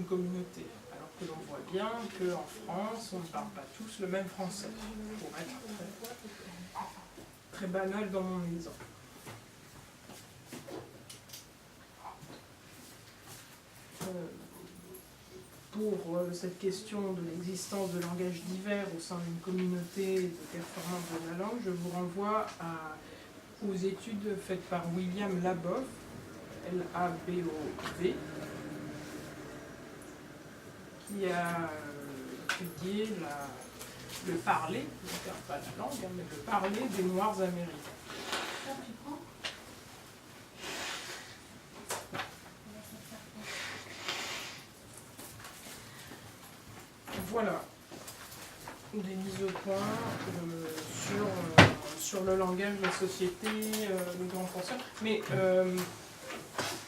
communauté, alors que l'on voit bien qu'en France, on ne parle pas tous le même français, pour être très banal dans mon exemple. Pour cette question de l'existence de langages divers au sein d'une communauté de performance de la langue, je vous renvoie aux études faites par William Labov, L-A-B-O-V, qui a étudié le parler, pas la langue, mais le parler des Noirs américains. Voilà, des mises au point sur le langage, la société, les grands penseurs. Mais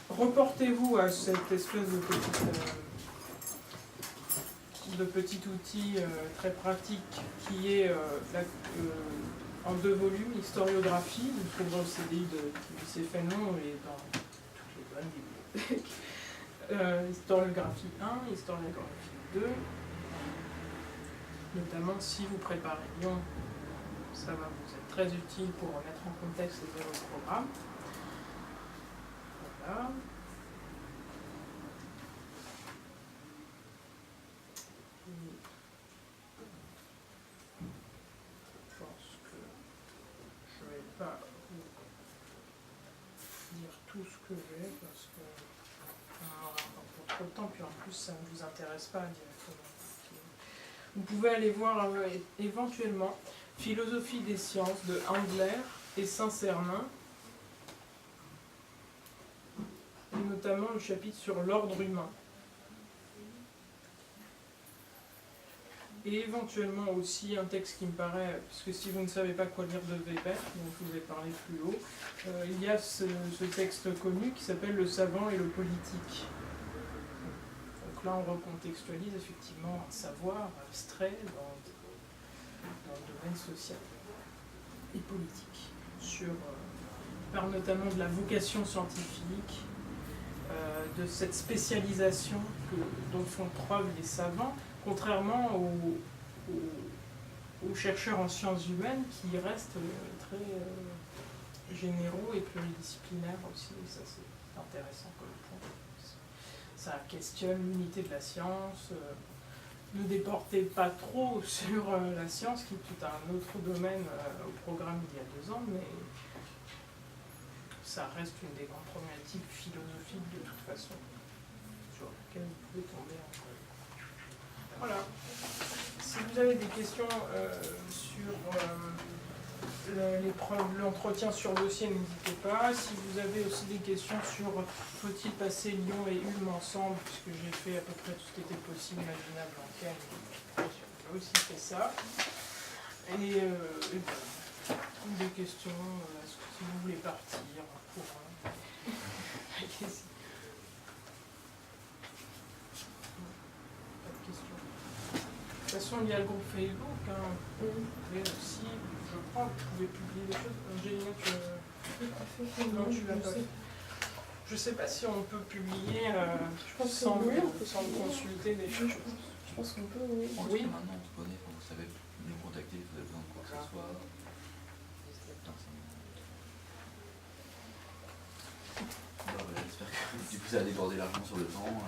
reportez-vous à cette espèce de petit outil très pratique qui est en 2 volumes, historiographie, vous trouverez au CDI de lycée Fénon et dans toutes les bonnes bibliothèques. Historiographie 1, historiographie 2. Notamment si vous préparez Lyon, ça va vous être très utile pour remettre en contexte les autres programmes. Voilà. Je pense que je ne vais pas vous dire tout ce que j'ai parce qu'on aura encore trop de temps, puis en plus ça ne vous intéresse pas directement. Vous pouvez aller voir éventuellement Philosophie des sciences de Handler et Saint-Sernin, et notamment le chapitre sur l'ordre humain. Et éventuellement aussi un texte qui me paraît, parce que si vous ne savez pas quoi lire de Weber, dont je vous ai parlé plus haut, il y a ce texte connu qui s'appelle Le savant et le politique. Donc là, on recontextualise effectivement un savoir abstrait dans le domaine social et politique. On parle notamment de la vocation scientifique, de cette spécialisation dont font preuve les savants, contrairement aux chercheurs en sciences humaines qui restent très généraux et pluridisciplinaires aussi. Et ça, c'est intéressant comme point. Ça questionne l'unité de la science. Ne déportez pas trop sur la science, qui est tout un autre domaine au programme il y a 2 ans, mais ça reste une des grandes problématiques philosophiques de toute façon, sur lesquelles vous pouvez tomber en jeu. Voilà. Si vous avez des questions sur l'entretien sur dossier, n'hésitez pas. Si vous avez aussi des questions sur faut-il passer Lyon et Ulm ensemble, puisque j'ai fait à peu près tout ce qui était possible, imaginable en CAM, j'ai aussi fait ça. Et des questions, est-ce que si vous voulez partir pour pas de questions. De toute façon, il y a le groupe Facebook, hein. Vous pouvez aussi, je crois, vous pouvez publier des choses. Angélina, non, tu l'as pas fait. Je ne sais pas si on peut publier sans consulter des choses. Je pense qu'on peut, oui. Oui. Maintenant, on se connaît, vous savez nous contacter si vous avez besoin de quoi que ce soit. J'espère que du coup ça a débordé largement sur le temps.